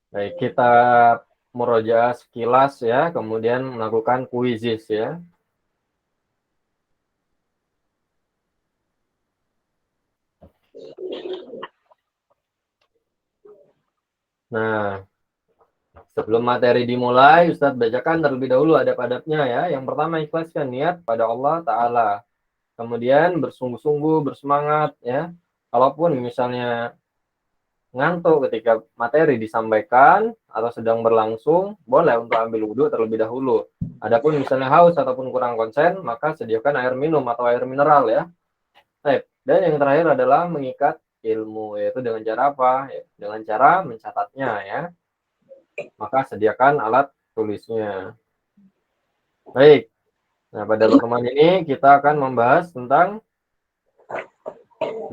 Baik, kita murojaah sekilas ya, kemudian melakukan kuisis ya. Nah, sebelum materi dimulai, Ustadz bacakan terlebih dahulu adab-adabnya ya. Yang pertama, ikhlaskan niat pada Allah Ta'ala. Kemudian bersungguh-sungguh, bersemangat ya. Kalaupun misalnya ngantuk ketika materi disampaikan atau sedang berlangsung, boleh untuk ambil wudhu terlebih dahulu. Adapun misalnya haus ataupun kurang konsen, maka sediakan air minum atau air mineral ya. Baik. Dan yang terakhir adalah mengikat ilmu, yaitu dengan cara apa? Ya, dengan cara mencatatnya ya. Maka sediakan alat tulisnya. Baik. Nah, pada pertemuan ini kita akan membahas tentang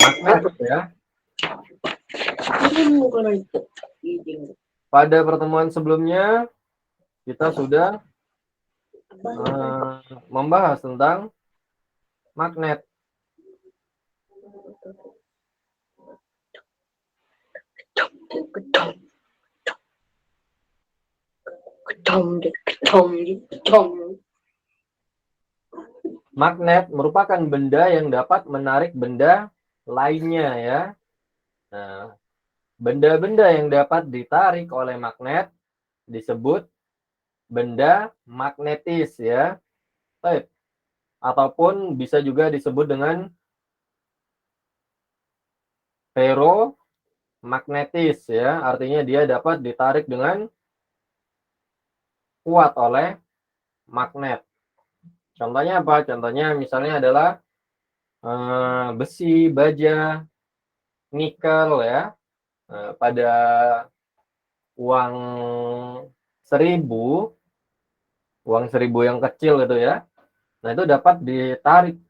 magnet ya. Pada pertemuan sebelumnya kita sudah membahas tentang magnet. Magnet merupakan benda yang dapat menarik benda lainnya ya. Nah, benda-benda yang dapat ditarik oleh magnet disebut benda magnetis ya. Baik. Ataupun bisa juga disebut dengan ferromagnetis ya. Artinya dia dapat ditarik dengan kuat oleh magnet. Contohnya apa? Contohnya misalnya adalah besi, baja, nikel ya. Pada uang 1000, uang 1000 yang kecil gitu ya. Nah, itu dapat ditarik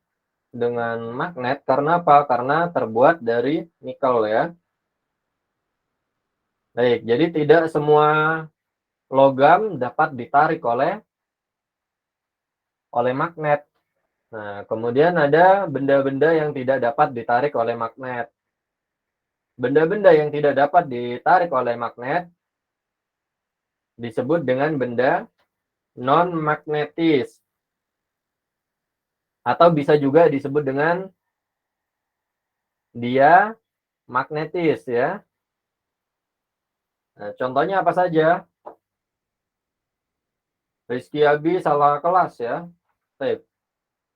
dengan magnet karena apa? Karena terbuat dari nikel ya. Baik, jadi tidak semua logam dapat ditarik oleh magnet. Nah, kemudian ada benda-benda yang tidak dapat ditarik oleh magnet. Benda-benda yang tidak dapat ditarik oleh magnet disebut dengan benda non-magnetis. Atau bisa juga disebut dengan dia magnetis ya. Nah, contohnya apa saja? Rizky Abi salah kelas ya. Baik.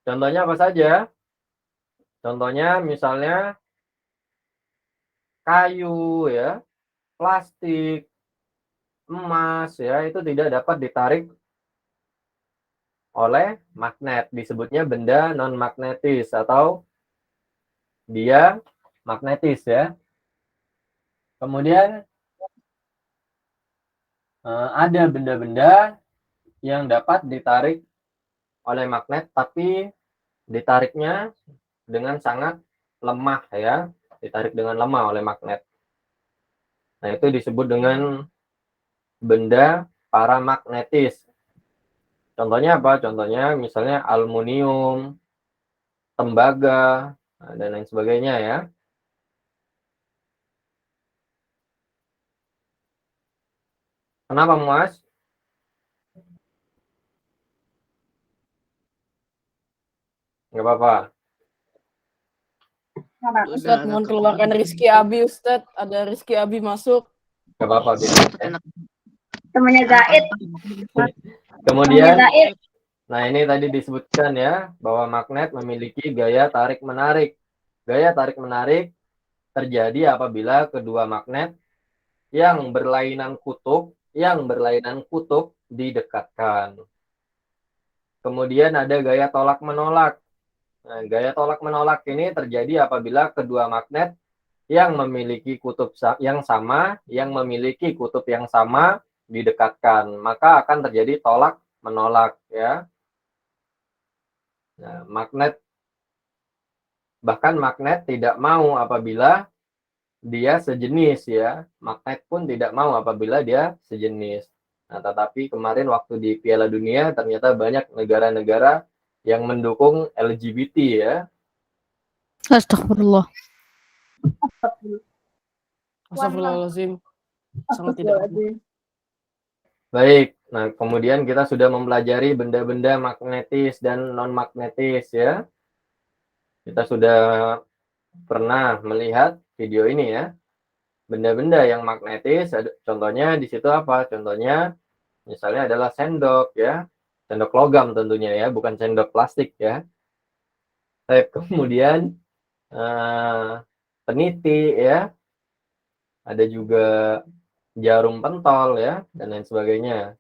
Contohnya apa saja? Contohnya misalnya kayu ya, plastik, emas ya, itu tidak dapat ditarik oleh magnet. Disebutnya benda non-magnetis atau dia magnetis ya. Kemudian ada benda-benda yang dapat ditarik oleh magnet tapi ditariknya dengan sangat lemah ya, ditarik dengan lemah oleh magnet. Nah, itu disebut dengan benda paramagnetis. Contohnya apa? Contohnya misalnya aluminium, tembaga, dan lain sebagainya ya. Kenapa, Mas? Nggak apa-apa. Ustadz, mohon keluarkan Rizky Abi, Ustadz. Ada Rizky Abi masuk. Nggak apa-apa. Temannya Zaid. Kemudian, nah ini tadi disebutkan ya, bahwa magnet memiliki gaya tarik-menarik. Gaya tarik-menarik terjadi apabila kedua magnet yang berlainan kutub didekatkan. Kemudian ada gaya tolak-menolak. Nah, gaya tolak-menolak ini terjadi apabila kedua magnet yang memiliki kutub yang sama didekatkan, maka akan terjadi tolak-menolak ya. Nah, bahkan magnet tidak mau apabila dia sejenis ya. Magnet pun tidak mau apabila dia sejenis. Nah, tetapi kemarin waktu di Piala Dunia ternyata banyak negara-negara yang mendukung LGBT ya. Astagfirullah. Astagfirullahaladzim. Sangat tidak benar. Baik, nah kemudian kita sudah mempelajari benda-benda magnetis dan non-magnetis ya. Kita sudah pernah melihat video ini ya. Benda-benda yang magnetis, contohnya di situ apa? Contohnya misalnya adalah sendok ya. Sendok logam tentunya ya, bukan sendok plastik ya. Kemudian peniti ya. Ada juga jarum pentol ya, dan lain sebagainya.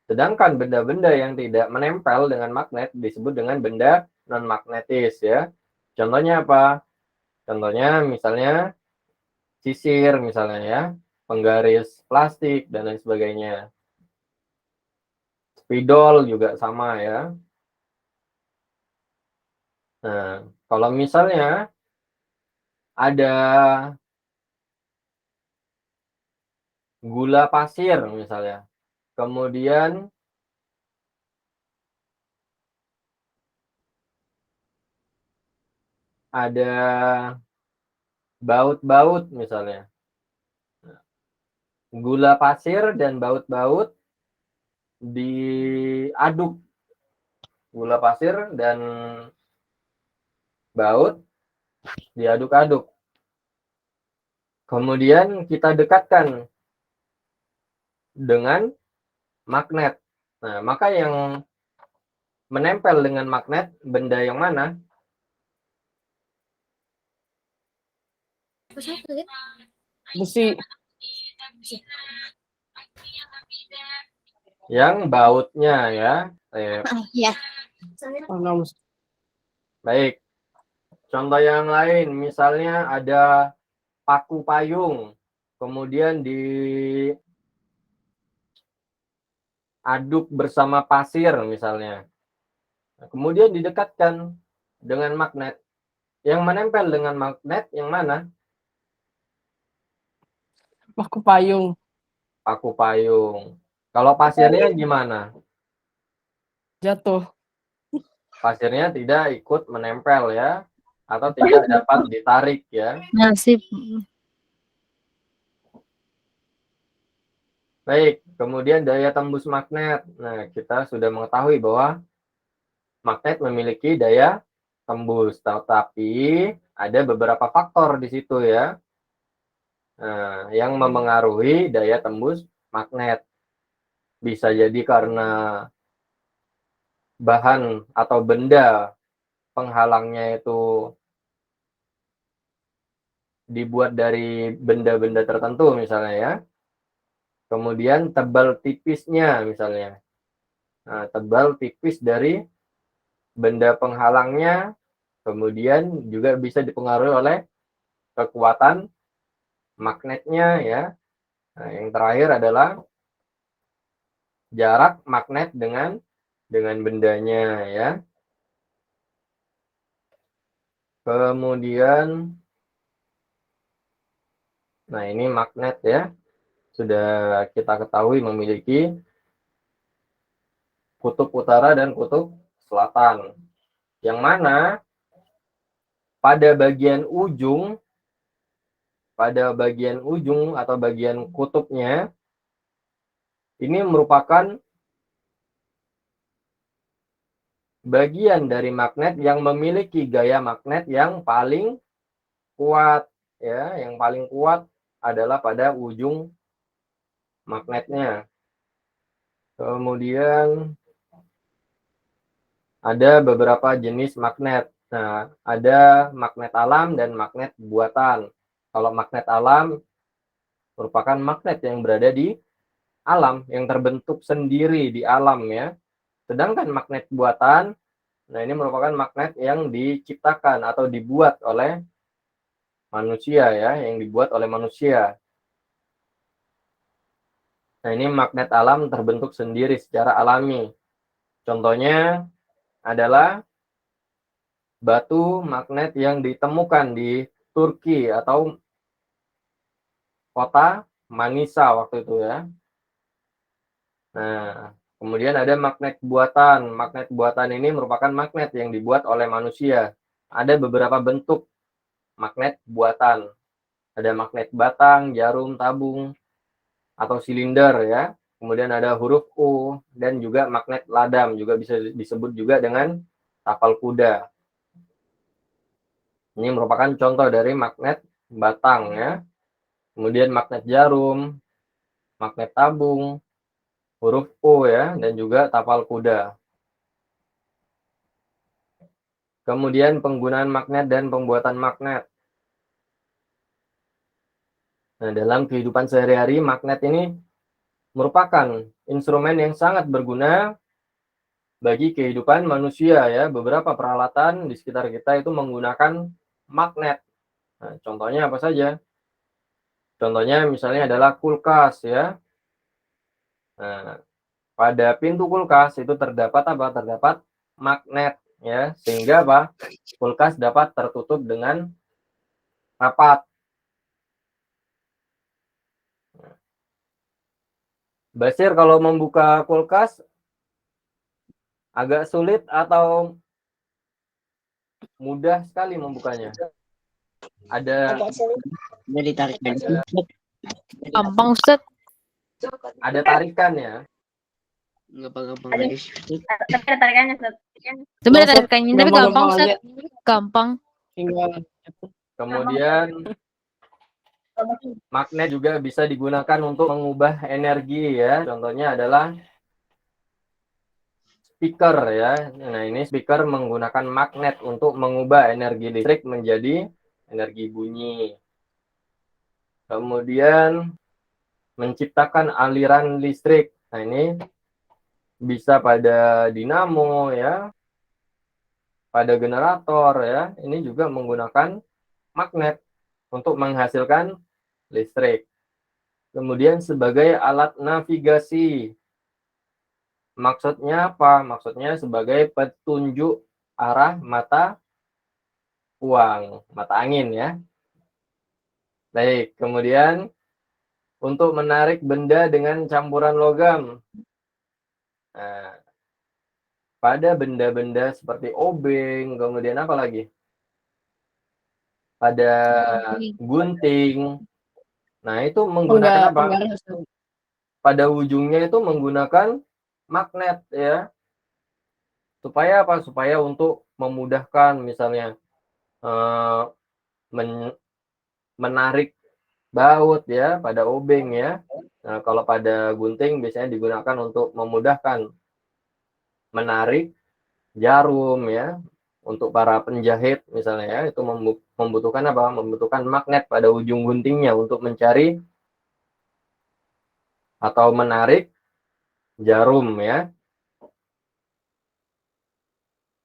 Sedangkan benda-benda yang tidak menempel dengan magnet disebut dengan benda non-magnetis ya. Contohnya apa? Contohnya misalnya sisir misalnya ya, penggaris plastik dan lain sebagainya. Spidol juga sama ya. Nah, kalau misalnya ada gula pasir misalnya, kemudian ada baut-baut misalnya. Gula pasir dan baut-baut diaduk. Gula pasir dan baut diaduk-aduk. Kemudian kita dekatkan dengan magnet. Nah, maka yang menempel dengan magnet benda yang mana? Besi. Yang bautnya ya. Ya. Baik. Contoh yang lain, misalnya ada paku payung, kemudian diaduk bersama pasir misalnya. Kemudian didekatkan dengan magnet. Yang menempel dengan magnet yang mana? Paku payung. Paku payung. Kalau pasirnya gimana? Jatuh. Pasirnya tidak ikut menempel ya, atau tidak dapat ditarik ya. Nasib. Baik, kemudian daya tembus magnet. Nah, kita sudah mengetahui bahwa magnet memiliki daya tembus, tetapi ada beberapa faktor di situ ya, yang memengaruhi daya tembus magnet. Bisa jadi karena bahan atau benda penghalangnya itu dibuat dari benda-benda tertentu misalnya ya. Kemudian tebal tipisnya misalnya. Nah, tebal tipis dari benda penghalangnya, kemudian juga bisa dipengaruhi oleh kekuatan magnetnya ya. Nah, yang terakhir adalah jarak magnet dengan bendanya ya. Kemudian nah ini magnet ya. Sudah kita ketahui memiliki kutub utara dan kutub selatan. Yang mana pada bagian ujung atau bagian kutubnya ini merupakan bagian dari magnet yang memiliki gaya magnet yang paling kuat ya. Yang paling kuat adalah pada ujung magnetnya. Kemudian ada beberapa jenis magnet. Nah, ada magnet alam dan magnet buatan. Kalau magnet alam merupakan magnet yang berada di alam, yang terbentuk sendiri di alam ya. Sedangkan magnet buatan, nah ini merupakan magnet yang diciptakan atau dibuat oleh manusia ya, yang dibuat oleh manusia. Nah, ini magnet alam terbentuk sendiri secara alami. Contohnya adalah batu magnet yang ditemukan di Turki atau kota Manisa waktu itu ya. Nah, kemudian ada magnet buatan. Magnet buatan ini merupakan magnet yang dibuat oleh manusia. Ada beberapa bentuk magnet buatan. Ada magnet batang, jarum, tabung, atau silinder ya. Kemudian ada huruf U dan juga magnet ladam, juga bisa disebut juga dengan tapal kuda. Ini merupakan contoh dari magnet batang ya. Kemudian magnet jarum, magnet tabung, huruf U ya, dan juga tapal kuda. Kemudian penggunaan magnet dan pembuatan magnet. Nah, dalam kehidupan sehari-hari, magnet ini merupakan instrumen yang sangat berguna bagi kehidupan manusia ya. Beberapa peralatan di sekitar kita itu menggunakan magnet. Nah, contohnya apa saja? Contohnya misalnya adalah kulkas ya. Nah, pada pintu kulkas itu terdapat apa? Terdapat magnet ya, sehingga apa? Kulkas dapat tertutup dengan rapat. Basir, kalau membuka kulkas agak sulit atau mudah sekali membukanya? Ada Jadi tarik dari Gampang, Ustaz. ada tarikan ya. gampang Ada. lagi. Tapi ada tarikannya, Ustaz. Sebenarnya Ustaz, tarikannya tapi gampang, gampang-gampang Ustaz. aja. Gampang. Tinggal Kemudian magnet juga bisa digunakan untuk mengubah energi ya. Contohnya adalah speaker ya. Nah, ini speaker menggunakan magnet untuk mengubah energi listrik menjadi energi bunyi. Kemudian menciptakan aliran listrik. Nah, ini bisa pada dinamo ya, pada generator ya. Ini juga menggunakan magnet untuk menghasilkan listrik. Kemudian sebagai alat navigasi. Maksudnya apa? Maksudnya sebagai petunjuk arah mata uang, mata angin ya. Baik, kemudian untuk menarik benda dengan campuran logam. Nah, pada benda-benda seperti obeng, kemudian apa lagi? Pada gunting. Nah, itu menggunakan apa? penggaris, Ustaz. Pada ujungnya itu menggunakan magnet ya. Supaya apa? Supaya untuk memudahkan misalnya eh, menarik baut ya pada obeng ya. Nah, kalau pada gunting biasanya digunakan untuk memudahkan menarik jarum ya. Untuk para penjahit misalnya ya, itu membutuhkan apa? Membutuhkan magnet pada ujung guntingnya untuk mencari atau menarik jarum ya.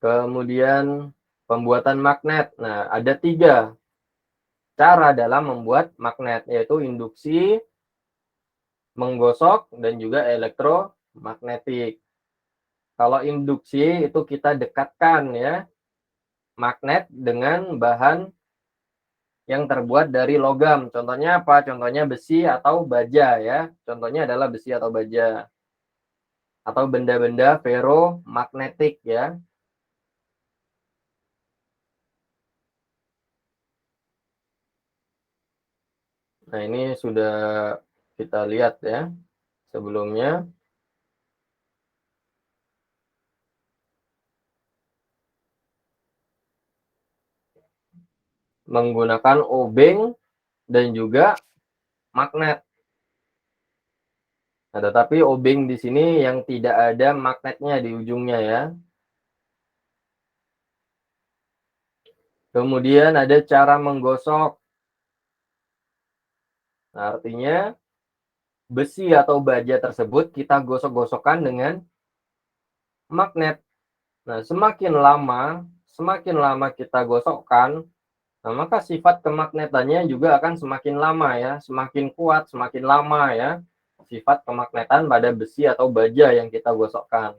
Kemudian pembuatan magnet. Nah, ada 3 cara dalam membuat magnet, yaitu induksi, menggosok, dan juga elektromagnetik. Kalau induksi itu kita dekatkan ya magnet dengan bahan yang terbuat dari logam. Contohnya apa? Contohnya besi atau baja ya. Contohnya adalah besi atau baja. Atau benda-benda ferromagnetik ya. Nah, ini sudah kita lihat ya sebelumnya. Menggunakan obeng dan juga magnet. Nah, tetapi obeng di sini yang tidak ada magnetnya di ujungnya ya. Kemudian ada cara menggosok. Nah, artinya besi atau baja tersebut kita gosok-gosokkan dengan magnet. Nah, semakin lama kita gosokkan, nah, maka sifat kemagnetannya juga akan semakin lama ya, semakin kuat, semakin lama ya. Sifat kemagnetan pada besi atau baja yang kita gosokkan.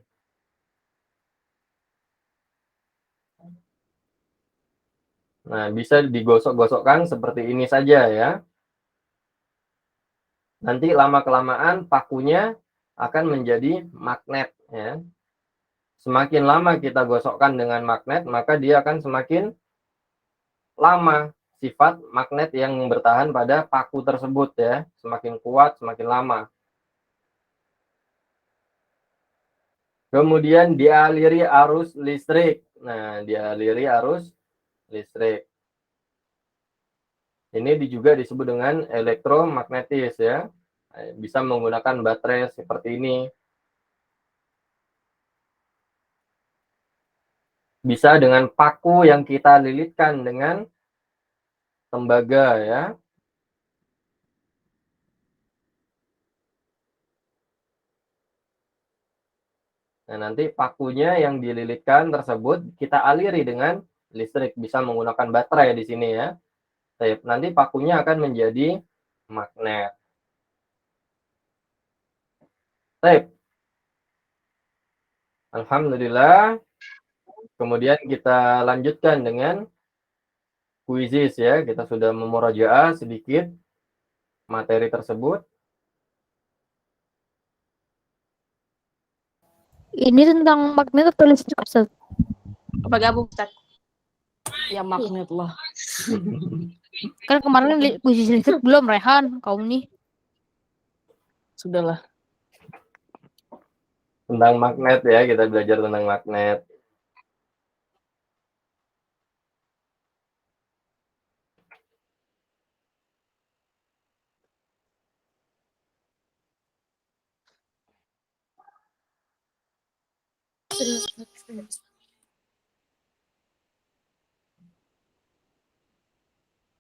Nah, bisa digosok-gosokkan seperti ini saja ya. Nanti lama-kelamaan pakunya akan menjadi magnet ya. Semakin lama kita gosokkan dengan magnet, maka dia akan semakin lama, sifat magnet yang bertahan pada paku tersebut ya. Semakin kuat, semakin lama. Kemudian dialiri arus listrik. Nah, dialiri arus listrik. Ini juga disebut dengan elektromagnetis ya. Bisa menggunakan baterai seperti ini. Bisa dengan paku yang kita lilitkan dengan tembaga ya. Nah, nanti pakunya yang dililitkan tersebut kita aliri dengan listrik. Bisa menggunakan baterai di sini ya. Nanti pakunya akan menjadi magnet. Alhamdulillah. Kemudian kita lanjutkan dengan kuisis ya. Kita sudah memurajaah sedikit materi tersebut. Ini tentang magnet atau listrik, Ustaz? Apa gabung, Ustaz? Ya magnet lah. Kan kemarin kuis listrik belum, Rehan. Kau nih. Sudahlah. Tentang magnet ya, kita belajar tentang magnet.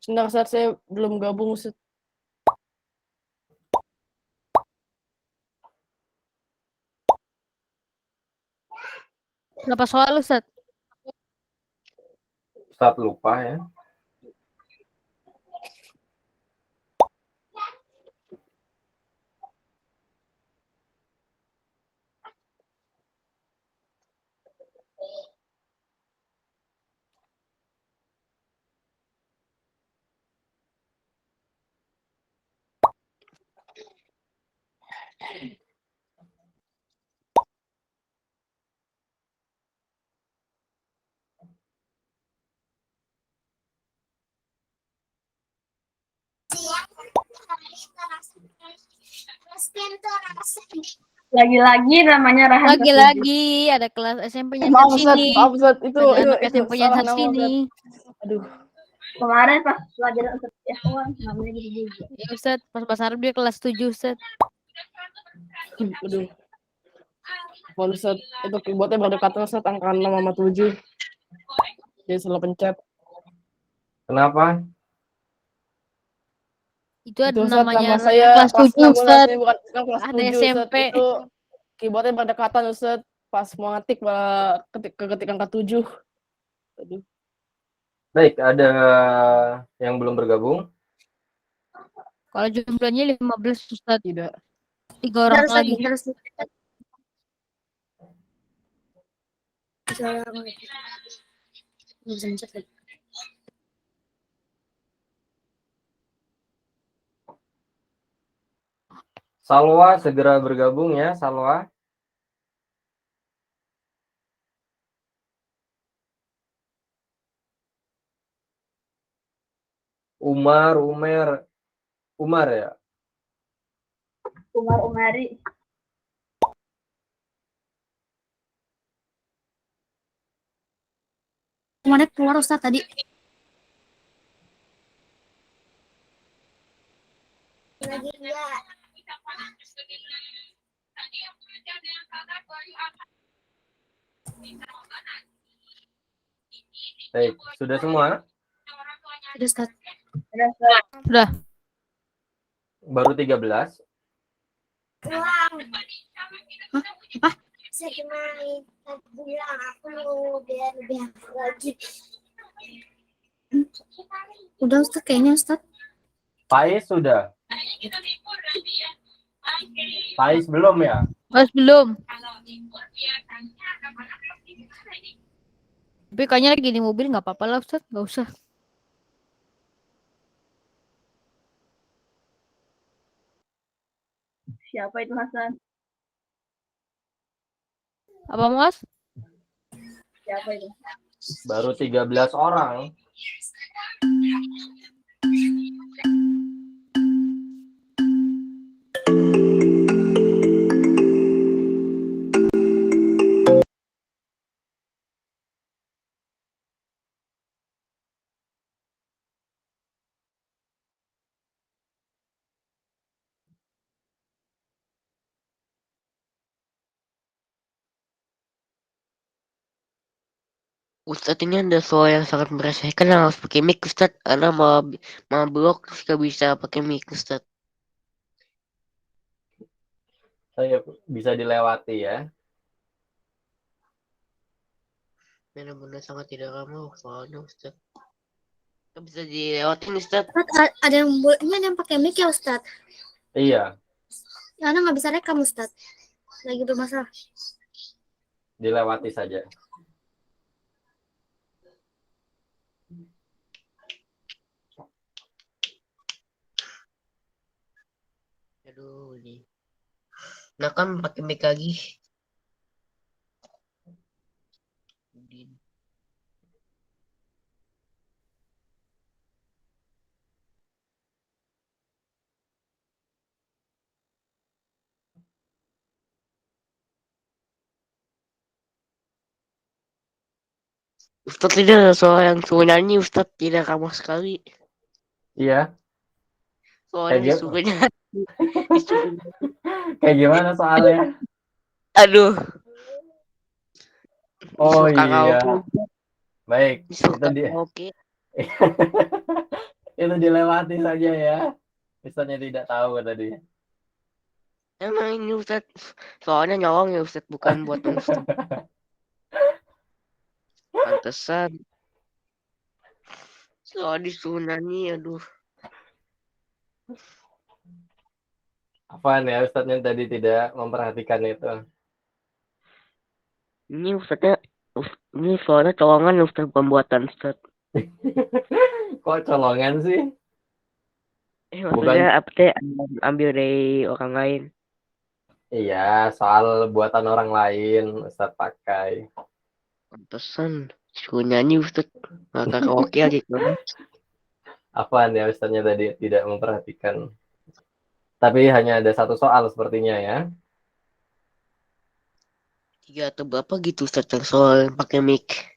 Sebentar, Ustaz, saya belum gabung, Ustaz. Berapa soal, Ustaz? Ustaz lupa ya. Lagi-lagi namanya Rahan. Lagi-lagi ada kelas SMP-nya Maaf, di Ustaz. sini. Maaf, Ustaz. Itu Ada anak SMP-nya salah di nama, sini. Ustaz. Aduh. Kemarin pas pelajaran Ustaz Ikhwan namanya gitu juga. Ya, Ustaz, pas bahasa Arab dia kelas 7, Ustaz. Aduh. Mohon, Ustaz, itu keyboardnya berdekatan, Ustaz, angka 6 sama 7. Jadi salah pencet. Kenapa? Itu ada Itu, Ustaz, namanya nama saya kelas pas 7, Ustaz. bukan kelas Ada 7, Ustaz. SMP. Itu keyboardnya berdekatan, Ustaz. Pas mau ngetik malah ketik angka 7. Aduh. Baik, ada yang belum bergabung? Kalau jumlahnya 15, Ustaz. Tidak. 3 orang lagi. Salwa segera bergabung ya, Salwa. Umar ya. Umari. Kemana keluar Ustaz tadi? Baik, sudah semua? Sudah Ustaz. Sudah. Hah? Baru 13. Apa? Saya cuma bilang aku mau biar lebih hafal lagi. Udah Ustaz kayaknya Ustaz. Faiz sudah. Faiz belum ya? Mas belum. Tapi kayaknya lagi di mobil, nggak apa-apa lah, Ustaz. Nggak usah. Siapa itu Hasan? Apa, Mas? Siapa itu? Baru 13 orang. Ustadz, ini ada soal yang sangat meresahkan yang harus pakai mic Ustadz. Karena mau blok terus gak bisa pakai mic Ustadz. Saya bisa dilewati ya. Benar-benar sangat tidak ramah soalnya Ustadz. Gak bisa dilewatin Ustadz. Ustaz, ini ada yang pakai mic ya Ustaz? Iya, Karena nggak bisa rekam Ustaz. Lagi bermasalah. dilewati saja. Aduh, ini. Nah kan pakai mic lagi. Ustadz, tidak ada soal yang suruh nyanyi Ustadz, tidak ramah sekali. Iya, Soalnya Kayak disuruh nyanyi. Disuruh nyanyi. kayak gimana soalnya? Aduh, Oh disuruh iya, karaoke. baik. Disuruh Itu dia. karaoke. Itu dilewati saja ya. Misalnya tidak tahu tadi. Emang ini Ustadz, soalnya nyolong ya Ustadz, bukan buat Ustadz. Pantesan. Soal disuruh nyanyi, aduh. Apaan ya Ustadznya tadi tidak memperhatikan itu. Ini Ustadznya, ini soalnya colongan Ustadz, pembuatan Ustadz. Kok colongan sih? Maksudnya apa teh ambil dari orang lain. Iya, soal buatan orang lain Ustadz pakai. Pantesan suruh nyanyi Ustadz, nggak karaoke aja kan. Apaan ya Ustadznya tadi tidak memperhatikan. Tapi hanya ada satu soal sepertinya ya. 3 atau berapa gitu Ustadz yang soal pakai mic.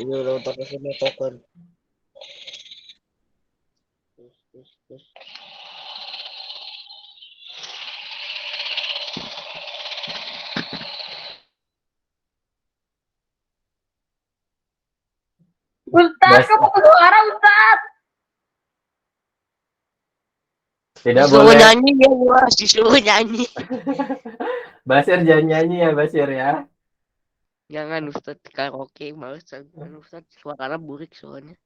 Ini udah pakai semua token. Terus. Ustaz, kamu suara Ustaz. Tidak Disuruh boleh. nyanyi ya luas, disuruh nyanyi. Basir jangan nyanyi ya Basir ya. Jangan Ustadz, karaoke males jangan Ustadz, suaranya burik soalnya.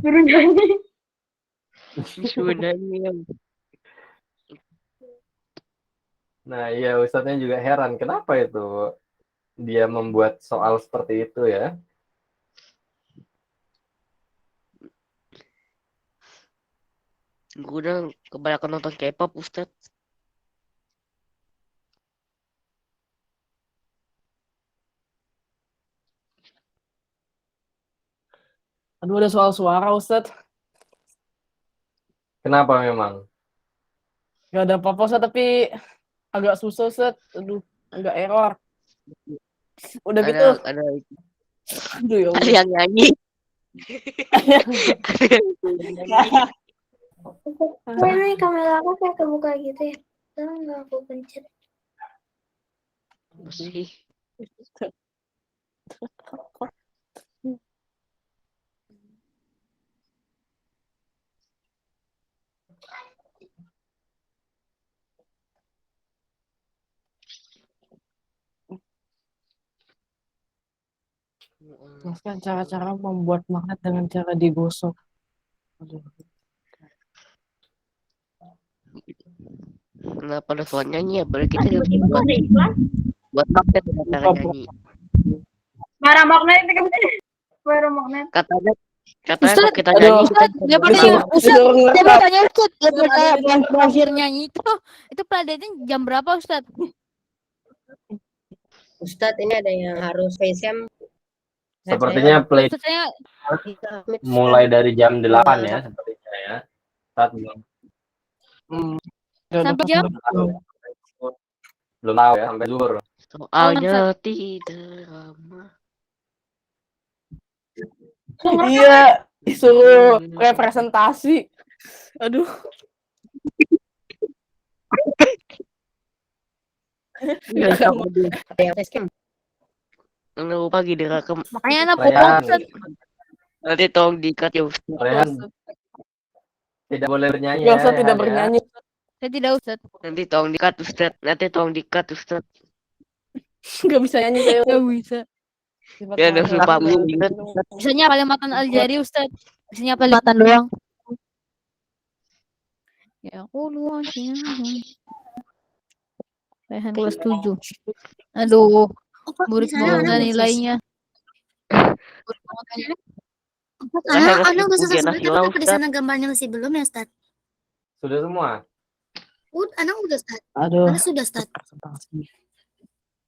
Suruh nyanyi. Disuruh nyanyi ya. Nah iya Ustadznya juga heran kenapa itu dia membuat soal seperti itu ya. Gue udah kebanyakan nonton K-pop Ustadz. Aduh, ada soal suara, Ustadz. Kenapa memang? Gak ada apa-apa, Ustadz, tapi agak susah, Ustadz. Aduh, agak error. Udah gitu. Ada Aduh, ya ada Allah. yang nyanyi. Ada yang nyanyi. Oh, ini kamera aku kayak kebuka gitu ya. Sekarang nggak aku pencet. Apa sih? Jelaskan cara-cara membuat magnet dengan cara digosok. Aduh. Kenapa ada soal nyanyi ya? Berarti kita harus Tiba-tiba kok ada iklan. buat magnet dengan cara nyanyi. Suara magnet itu kan. Suara magnet. Katanya Ustaz, kalau kita nyanyi aduh. kita daripada Disuruh Ustaz, disuruh saya mau ngerekam. tanya Ustaz, daripada Disuruh belajar nyanyi itu planetnya jam berapa Ustaz? Ustadz, ini ada yang harus facecam. Sepertinya play Ustaz saya mulai dari jam 8 ya, sepertinya ya. Saat belum sampai jam belum tahu ya, sampai zuhur. soalnya tidak ramah. Iya, disuruh representasi. Aduh. Ada yang facecam. Nggak lupa lagi direkam. makanya anak Rehan. pulang Ustaz. Nanti tolong diikat ya Ustaz. Rehan tidak boleh bernyanyi Ya, ya. Ustaz tidak Rehan, ya. bernyanyi. Saya tidak Ustaz. Nanti tolong diikat Ustaz. Nanti tolong diikat Ustaz. Nggak bisa nyanyi saya. Nggak bisa. Ya udah lupa belum ingat. Bisanya Kalimantan Aljari Ustaz. Bisanya Kalimantan doang. Ya aku luang sih. Rehan kelas 7. Aduh, Opa, buruk di sana banget anak nilainya. Anak udah selesai Ujian tapi nasional, kenapa di Ustaz. sana gambarnya masih belum ya, Ustaz? Sudah semua. Anak udah, Ustaz. Aduh. Anak sudah, Ustaz.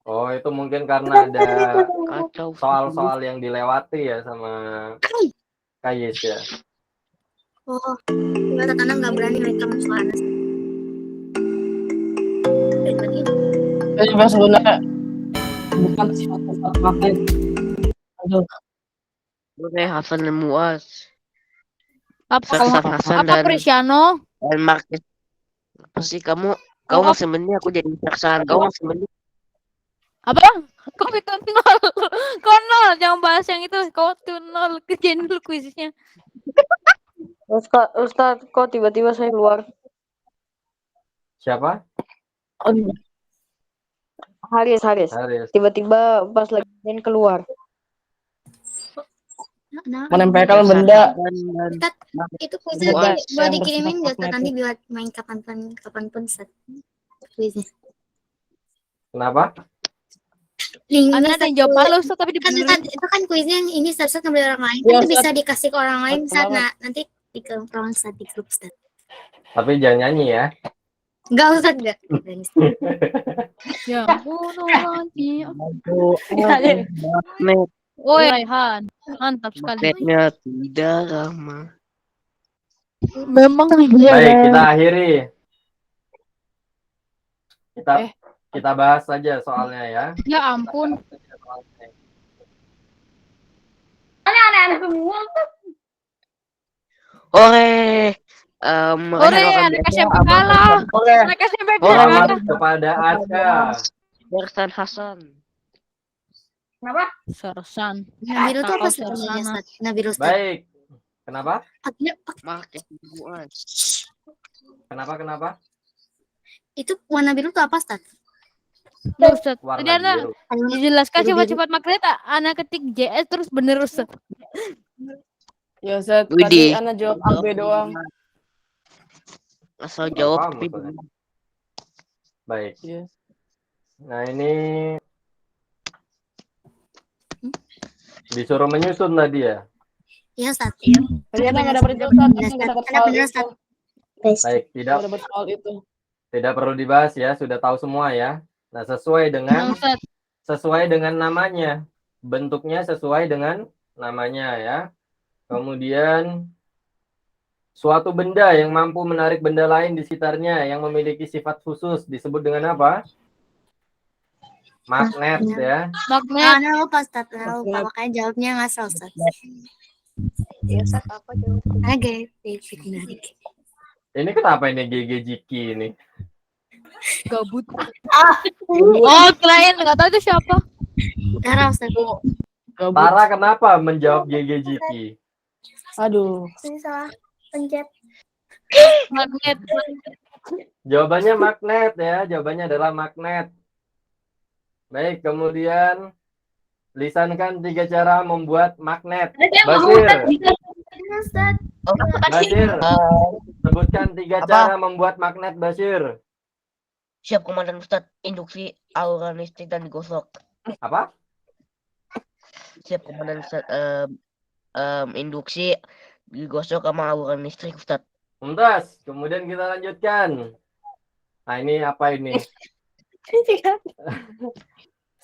Oh, itu mungkin karena ada Kacau. soal-soal yang dilewati ya sama Kayes ya. Oh, ternyata anak nggak berani rekam soal anak. Saya juga sebenarnya bukan sifat-sifat magnet. Aduh. Oke, Hasan dan Muaz. Apa Hasan apa dan Prisiano? Marquez. Apa sih kamu masih mending aku jadi saksaan. Kamu masih mending. Apa? Kau itu nol. Kau nol. Jangan bahas yang itu. Kau tuh nol. Kerjain dulu kuisnya. Ustaz, kok tiba-tiba saya keluar? Siapa? Aduh. Haris. Haris. Tiba-tiba pas lagi main keluar. Menempelkan benda. Ustaz, itu kuisnya Benda boleh yang dikirimin nggak, bersifat Ustaz? Nanti buat main kapanpun, Ustaz. Kuisnya. Kenapa? Linknya, Ada yang Ustaz, jawab malu Ustaz, tapi kan dibenerin. Ustaz, itu kan kuisnya yang ini Ustaz ngambil orang lain, Ya, kan itu Ustaz. bisa dikasih ke orang lain, Ustaz. Betul Nah, nanti di kelompok Ustaz, di grup, Ustaz. Tapi jangan nyanyi ya. Enggak, Ustaz, enggak. Ya ampun, nanti. Magnet. Woi, Raihan. Mantap sekali. Magnetnya tidak ramah. Memang Baik, kita akhiri. Kita bahas saja soalnya ya. Ya ampun. Aneh-aneh semua. Ore. Ore, anak SMP kalah. Anak SMP Selamat kalah. kepada Aska. Bersan Hasan. Kenapa? Sersan. Nabiru tuh apa Kau sebetulnya, Sersana. Ustaz? Nabiru, Ustaz. Baik. Kenapa? Marquez Muaz. Kenapa? Itu warna biru tuh apa, Ustaz? Loh, Ustaz. Tadi Warna anak biru. dijelaskan Biru-biru. sifat-sifat magnet, anak ketik JS terus bener Ustaz. Ya, Ustaz. Widih. Tadi Ana jawab AB doang. Asal Nggak jawab paham tapi maksudnya. Baik. Iya. Nah, ini disuruh menyusun tadi ya. Iya, Ustaz. Tadi Ana nggak dapat itu, Ustaz. Ana nggak dapat Ada soal bener, itu. Ustaz. Baik, Nggak dapat soal itu. tidak perlu dibahas ya, sudah tahu semua ya. Nah, Nah, Ustaz. sesuai dengan namanya. Bentuknya sesuai dengan namanya ya. Kemudian suatu benda yang mampu menarik benda lain di sekitarnya yang memiliki sifat khusus disebut dengan apa? Magnet ya. Magnet. Ana lupa, Ustaz. Ana lupa. Makanya jawabnya ngasal, Ustaz. Ya, Ustaz, apa jawabnya? Ana gaya menarik. Ini kenapa ini GG Jiki ini? Gabut. Oh, kirain nggak tahu itu siapa. Tara, Ustaz. Gabut. Tara kenapa menjawab GG Jiki? Aduh. Ini salah pencet. Magnet. Jawabannya magnet ya. Jawabannya adalah magnet. Baik, kemudian lisankan 3 cara membuat magnet. Basir, Ustaz. Basir, sebutkan 3 cara membuat magnet, Basir. siap komandan Ustadz. Induksi aura listrik dan digosok. Apa? Siap komandan Ustadz. induksi digosok sama aliran listrik, Ustaz. Mumtaz. Kemudian kita lanjutkan. Nah, ini apa ini?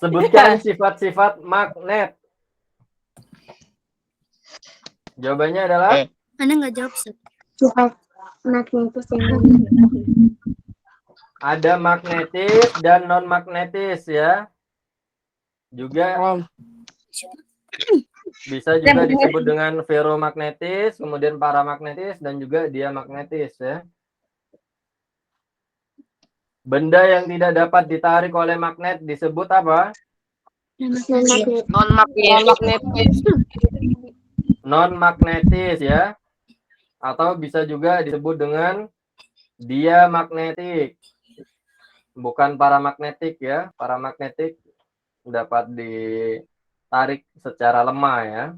Sebutkan sifat-sifat magnet. Jawabannya adalah Anda nggak jawab, Ustaz. Sifat magnetis yang ada magnetis dan non magnetis ya. Juga bisa juga disebut dengan ferromagnetis, kemudian paramagnetis dan juga diamagnetis ya. Benda yang tidak dapat ditarik oleh magnet disebut apa? Non-magnetis. Non-magnetis ya. Atau bisa juga disebut dengan diamagnetik. Bukan paramagnetik ya. Paramagnetik dapat ditarik secara lemah ya.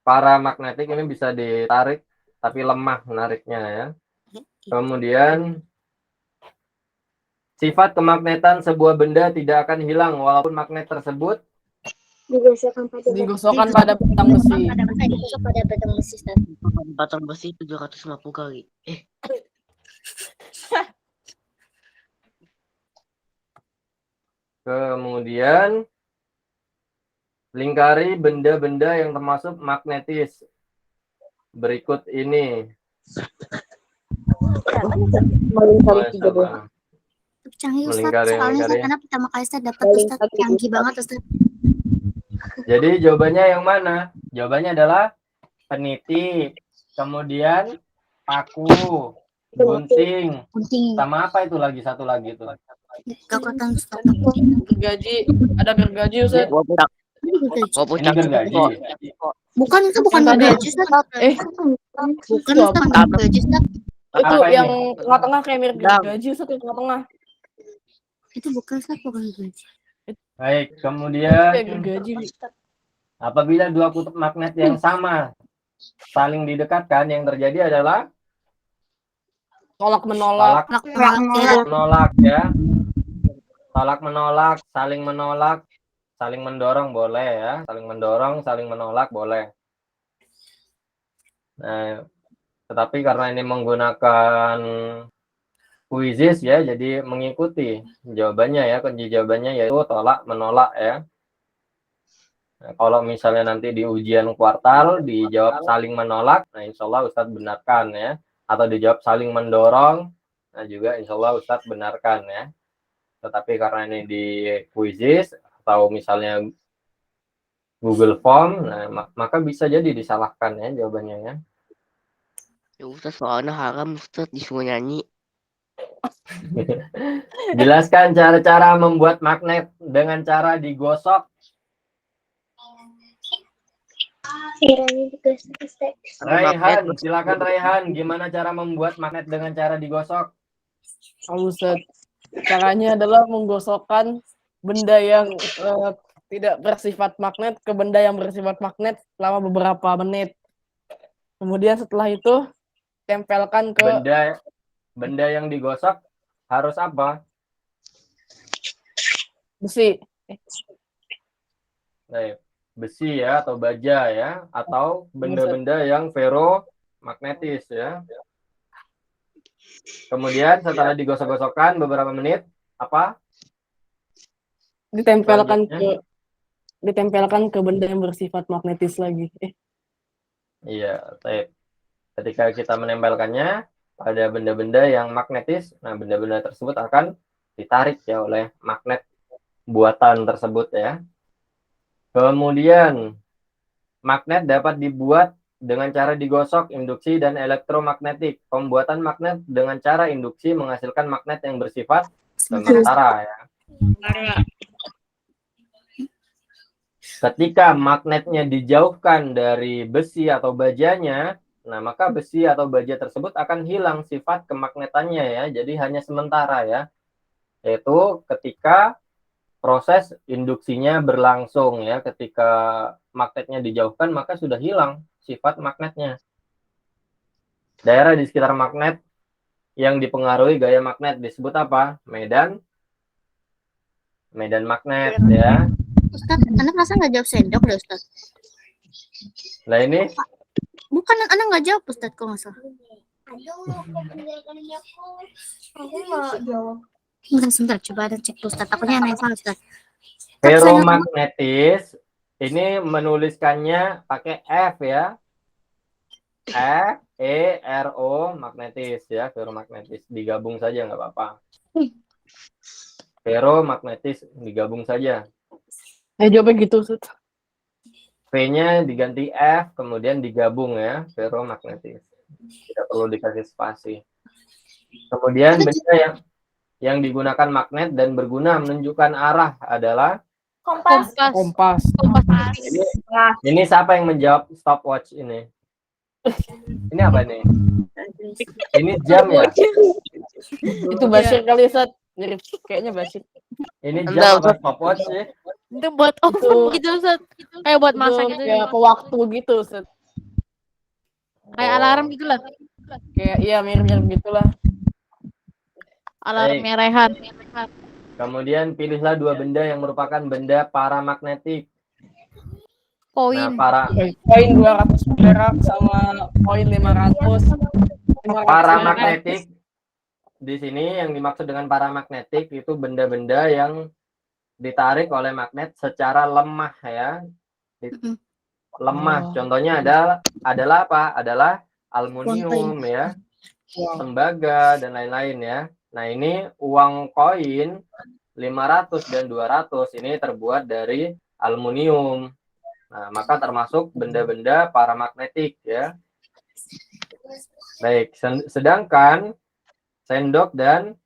Paramagnetik ini bisa ditarik tapi lemah menariknya ya. Kemudian sifat kemagnetan sebuah benda tidak akan hilang walaupun magnet tersebut Digosokkan pada batang besi. Digosok pada batang besi, Ustaz. Batang besi 750 kali. Kemudian lingkari benda-benda yang termasuk magnetis. Berikut ini. Melingkari 3 Canggih, Ustaz. Melingkari, Soalnya melingkari. saya karena pertama kali saya dapat, Ustaz. Canggih banget, Ustaz. Jadi jawabannya yang mana? Jawabannya adalah peniti, kemudian paku, gunting, Penting. sama apa itu lagi satu lagi itu? Kekuatan, Ustaz. Gergaji, ada gergaji Ustaz. Puncak. Ini gergaji. Bukan, itu bukan Yang tadi. gergaji, Ustaz. Bukan, Itu Ustaz. apa? Bukan gergaji, Ustaz. Itu Apa ini? yang tengah-tengah kayak mirip gergaji Ustaz, yang tengah-tengah. Itu bukan, Ustaz. Bukan gergaji. Baik, Kayak kemudian gergaji. apabila dua kutub magnet yang sama saling didekatkan, yang terjadi adalah Tolak menolak. menolak ya. Tolak menolak, saling mendorong boleh ya. Saling mendorong, saling menolak boleh. Nah, tetapi karena ini menggunakan kuisis ya, jadi mengikuti jawabannya ya. Kunci jawabannya yaitu tolak menolak ya. Nah, kalau misalnya nanti di ujian kuartal dijawab saling menolak, nah insya Allah Ustadz benarkan ya. Atau dijawab saling mendorong, nah juga insya Allah Ustadz benarkan ya. Tetapi karena ini di kuisis atau misalnya Google Form, nah maka bisa jadi disalahkan ya jawabannya ya. Ya Ustaz, soalnya haram Ustaz disuruh nyanyi. Jelaskan cara-cara membuat magnet dengan cara digosok. Raihan, silakan Raihan. Gimana cara membuat magnet dengan cara digosok? Ustaz. Caranya adalah menggosokkan benda yang tidak bersifat magnet ke benda yang bersifat magnet selama beberapa menit. Kemudian setelah itu tempelkan ke Benda yang digosok harus apa? besi. Baik, besi ya atau baja ya, atau benda-benda yang ferromagnetis ya. Kemudian setelah digosok-gosokkan beberapa menit, apa? Ditempelkan ke benda yang bersifat magnetis lagi. Iya, baik. Ketika kita menempelkannya pada benda-benda yang magnetis, nah benda-benda tersebut akan ditarik ya oleh magnet buatan tersebut ya. Kemudian magnet dapat dibuat dengan cara digosok, induksi, dan elektromagnetik. Pembuatan magnet dengan cara induksi menghasilkan magnet yang bersifat sementara ya. Ketika magnetnya dijauhkan dari besi atau bajanya, nah maka besi atau baja tersebut akan hilang sifat kemagnetannya ya. Jadi hanya sementara ya. Yaitu ketika proses induksinya berlangsung ya. Ketika magnetnya dijauhkan maka sudah hilang sifat magnetnya. Daerah di sekitar magnet yang dipengaruhi gaya magnet disebut apa? Medan magnet ya. Ustaz, Anda perasaan nggak jawab sendok deh Ustaz. Lah ini Bukan, Anda nggak jawab Ustaz kok nggak salah. Aduh, kok tinggalkan aku? Aku nggak jawab. Sebentar, coba ada cek Ustaz. Takutnya aneh salah Ustaz. ferromagnetis ini menuliskannya pakai F ya. F E R O magnetis ya, ferromagnetis digabung saja nggak apa-apa. Ferromagnetis digabung saja. Jawabnya gitu, Ustaz. V-nya diganti F kemudian digabung ya, ferromagnetis. Tidak perlu dikasih spasi. Kemudian benda yang digunakan magnet dan berguna menunjukkan arah adalah Kompas. Kompas. ini siapa yang menjawab stopwatch ini? Ini apa ini? Ini jam ya? Itu Bashir kali, Ustaz. Mirip kayaknya Bashir. Ini Enggak, jam apa stopwatch sih? Itu buat Itu- gitu Ustaz. Kayak buat masak gitu. Ya, pewaktu gitu, Ustaz. Kayak alarm gitu lah. Kayak iya mirip-mirip gitulah. Alarmnya Rehan. Kemudian pilihlah dua benda yang merupakan benda paramagnetik. Nah, Koin. Koin 200 perak sama koin 500. 500 paramagnetik di sini yang dimaksud dengan paramagnetik itu benda-benda yang ditarik oleh magnet secara lemah ya. Lemah. Contohnya adalah apa? Adalah aluminium ya, tembaga dan lain-lain ya. Nah, ini uang koin 500 dan 200 ini terbuat dari aluminium. Nah, maka termasuk benda-benda paramagnetik ya. Baik, sedangkan sendok dan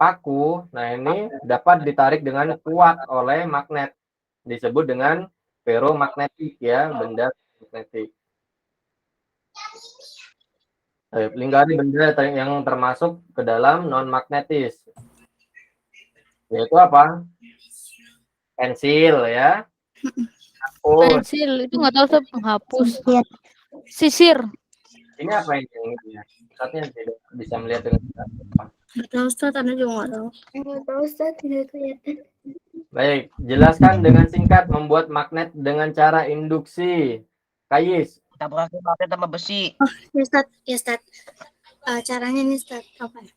paku, nah ini dapat ditarik dengan kuat oleh magnet. Disebut dengan ferromagnetik ya, benda magnetik. Lingkari benda yang termasuk ke dalam non-magnetis. Yaitu apa? Pensil ya. Pensil itu nggak tahu Ustaz, penghapus. Sisir. Ini apa ini? Saatnya tidak bisa melihat dengan jelas. Nggak tahu Ustaz, Anda juga nggak tahu. Nggak tahu Ustaz, tidak kelihatan. Baik, jelaskan dengan singkat membuat magnet dengan cara induksi. Kayis. Tabrakin magnet sama besi. Ya Ustaz. Caranya ini Ustaz, apa ya?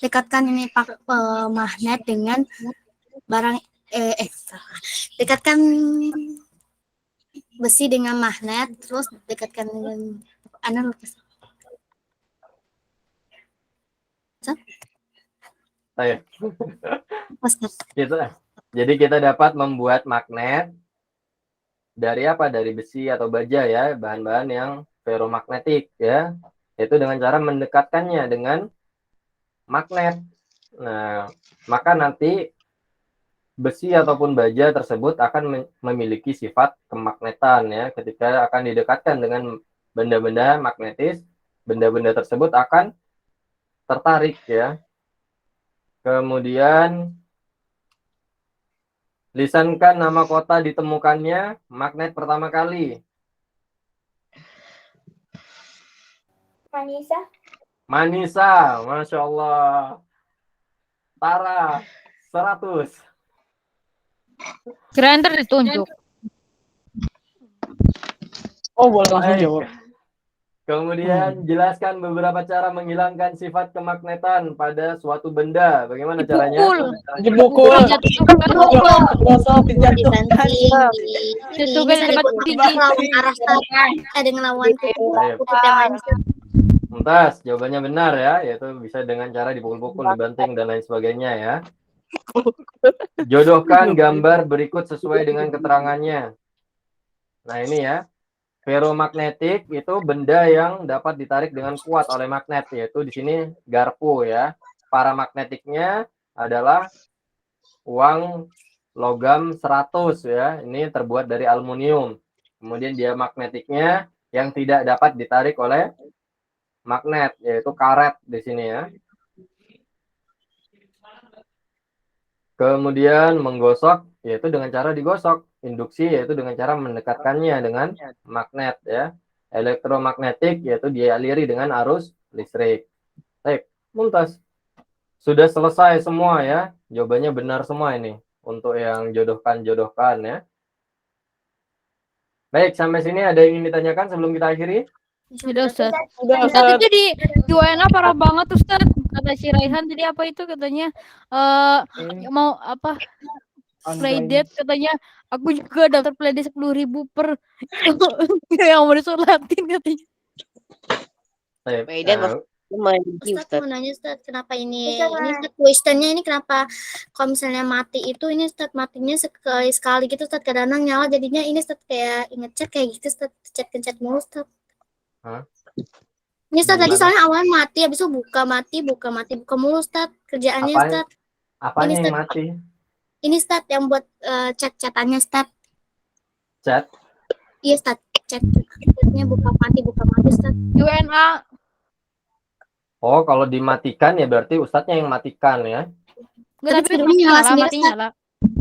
Dekatkan ini magnet dengan barang salah. Dekatkan besi dengan magnet, terus dekatkan dengan Anda lupa. Ayo. Ustaz. Jadi kita dapat membuat magnet dari apa? Dari besi atau baja ya, bahan-bahan yang ferromagnetik ya. Itu dengan cara mendekatkannya dengan magnet. Nah, maka nanti besi ataupun baja tersebut akan memiliki sifat kemagnetan ya. Ketika akan didekatkan dengan benda-benda magnetis, benda-benda tersebut akan tertarik ya. Kemudian lisankan nama kota ditemukannya magnet pertama kali. Manisa, Masya Allah. Tara, 100. Kirain ntar ditunjuk. Oh, boleh langsung Baik. jawab. Kemudian jelaskan beberapa cara menghilangkan sifat kemagnetan pada suatu benda. Bagaimana caranya? Dipukul. Gosok, dijatuhkan. Tutupin di tempat tinggi. Lawan arah dengan lawan kutub yang lain. Mumtaz, jawabannya benar ya, yaitu bisa dengan cara dipukul-pukul, dibanting dan lain sebagainya ya. Jodohkan gambar berikut sesuai dengan keterangannya. Nah, ini ya. Ferromagnetik itu benda yang dapat ditarik dengan kuat oleh magnet, yaitu di sini garpu ya. Paramagnetiknya adalah uang logam 100 ya. Ini terbuat dari aluminium. Kemudian dia magnetiknya yang tidak dapat ditarik oleh magnet, yaitu karet di sini ya. Kemudian menggosok, yaitu dengan cara digosok. Induksi, yaitu dengan cara mendekatkannya dengan magnet ya. Elektromagnetik, yaitu dialiri dengan arus listrik. Baik, Mumtaz. Sudah selesai semua ya. Jawabannya benar semua ini. untuk yang jodohkan ya. Baik, sampai sini ada yang ingin ditanyakan sebelum kita akhiri? Sudah, Ustaz. Udah, Ustaz Ustaz. itu di WNA parah banget, Ustaz. Kata si Raihan tadi apa itu katanya mau apa playdate katanya. Aku juga daftar playdate 10.000 per yang mau disolatin katanya. Baik, Beda lumayan tinggi, Ustaz Ustaz. mau nanya Ustaz, kenapa ini Ustaz questionnya ini kenapa kalau misalnya mati itu ini Ustaz matinya sekali gitu Ustaz, kadang-kadang nyala jadinya ini Ustaz kayak ngechat kayak gitu Ustaz, chat mulu Ustaz. Hah? Ini Ustaz tadi Gimana? soalnya awalnya mati habis itu buka mulu Ustaz kerjaannya Apa- Ustaz. Apanya Ini yang Ustaz. mati? Ini Ustaz yang buat chat-chatannya Ustaz. Chat? Iya Ustaz, chatnya buka mati Ustaz. WNA. Oh, kalau dimatikan ya berarti ustadznya yang matikan ya. Enggak, Tapi tapi sebenarnya nyala sendiri, mati Ustaz. nyala.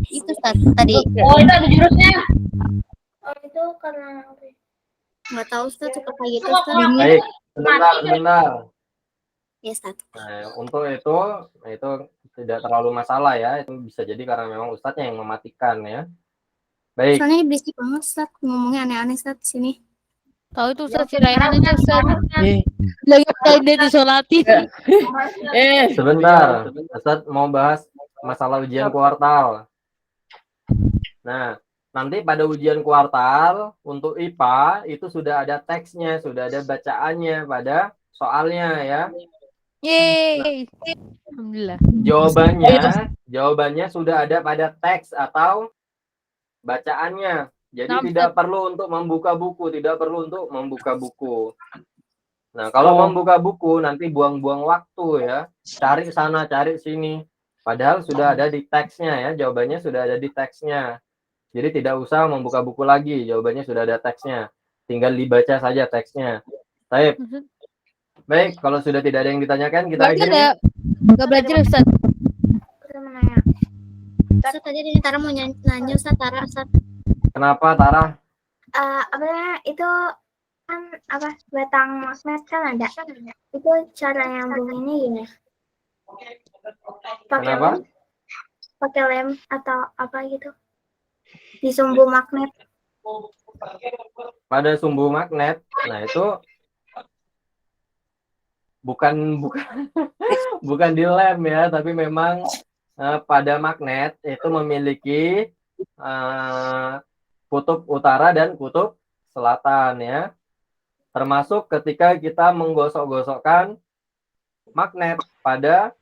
Itu Ustaz tadi. Oh, itu ada jurusnya. Oh, itu karena nggak tahu Ustaz suka kayak gitu Coba Ustaz. kurang. Baik, sebentar. Ya Ustaz. Nah, untuk itu tidak terlalu masalah ya. Itu bisa jadi karena memang ustadznya yang mematikan ya. Baik, Soalnya ini berisik banget Ustaz, ngomongnya aneh-aneh Ustaz di sini. Tahu itu Ustaz si Raihan itu Ustaz. Lagi playdate disolatin. sebentar. Ustadz mau bahas masalah ujian kuartal. Nah, nanti pada ujian kuartal untuk IPA itu sudah ada teksnya, sudah ada bacaannya pada soalnya ya. Yeay. Alhamdulillah. Jawabannya sudah ada pada teks atau bacaannya. Jadi Nah, tidak perlu untuk membuka buku, Nah, kalau membuka buku nanti buang-buang waktu ya. Cari sana, cari sini. Padahal sudah ada di teksnya ya, jawabannya sudah ada di teksnya. Jadi tidak usah membuka buku lagi, jawabannya sudah ada teksnya. Tinggal dibaca saja teksnya. Baik, kalau sudah tidak ada yang ditanyakan, kita Berarti akhiri. ada nggak belajar Ustaz. Kita mau nanya. Ustaz tadi ini Tara mau nanya Ustaz, Ustaz. Kenapa, Tara? Apa namanya itu kan apa batang magnet kan ada. Itu cara nyambunginnya gini. Kenapa? Pakai lem atau apa gitu. Di sumbu magnet. Pada sumbu magnet, nah itu bukan bukan di lem ya, tapi memang pada magnet itu memiliki kutub utara dan kutub selatan ya. Termasuk ketika kita menggosok-gosokkan magnet pada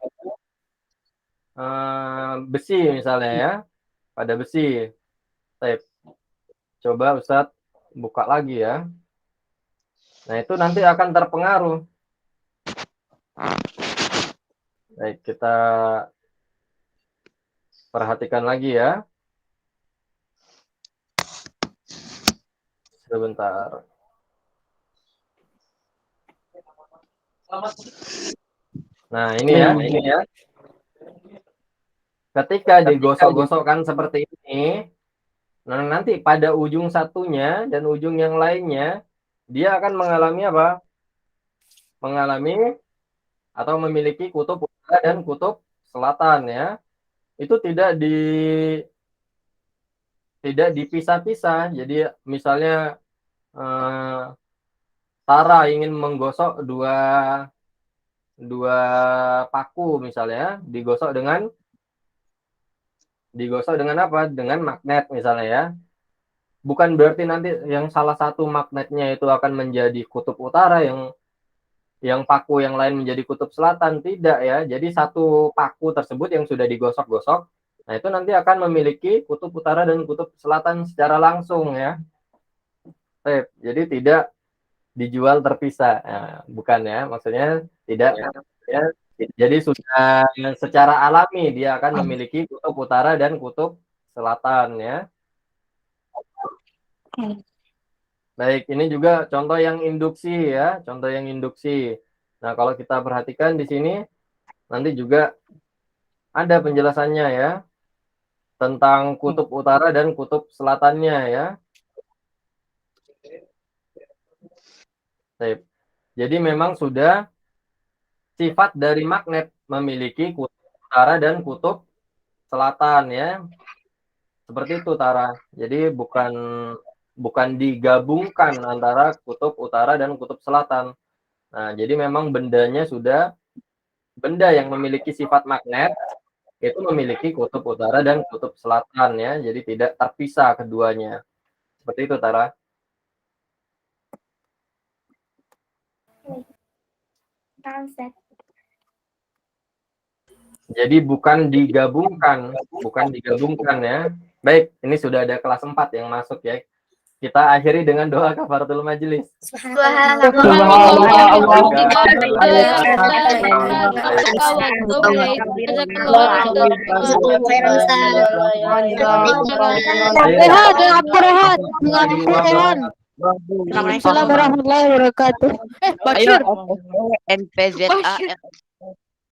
besi misalnya ya, pada besi. Coba Ustadz buka lagi ya. Nah itu nanti akan terpengaruh. Baik, kita perhatikan lagi ya. Sebentar. Nah, ini ya. Ketika digosok-gosokkan seperti ini, nah nanti pada ujung satunya dan ujung yang lainnya, dia akan mengalami apa? Mengalami atau memiliki kutub utara dan kutub selatan ya. Itu tidak dipisah-pisah. Jadi misalnya Tara ingin menggosok dua paku misalnya, digosok dengan apa? Dengan magnet misalnya ya. Bukan berarti nanti yang salah satu magnetnya itu akan menjadi kutub utara, yang paku yang lain menjadi kutub selatan, tidak ya. Jadi satu paku tersebut yang sudah digosok-gosok, nah itu nanti akan memiliki kutub utara dan kutub selatan secara langsung ya. Jadi tidak dijual terpisah, nah, bukan ya, maksudnya tidak ya. Jadi sudah secara alami dia akan memiliki kutub utara dan kutub selatan ya. Baik, ini juga contoh yang induksi ya, contoh yang induksi. Nah, kalau kita perhatikan di sini nanti juga ada penjelasannya ya tentang kutub utara dan kutub selatannya ya. Baik. Jadi memang sudah sifat dari magnet memiliki kutub utara dan kutub selatan ya. Seperti itu Tara. Jadi bukan digabungkan antara kutub utara dan kutub selatan. Nah, jadi memang benda yang memiliki sifat magnet itu memiliki kutub utara dan kutub selatan ya. Jadi tidak terpisah keduanya. Seperti itu Tara. Jadi bukan digabungkan ya. Baik, ini sudah ada kelas 4 yang masuk ya. Kita akhiri dengan doa kafaratul majelis. Assalamualaikum warahmatullahi wabarakatuh. Ayo NPZA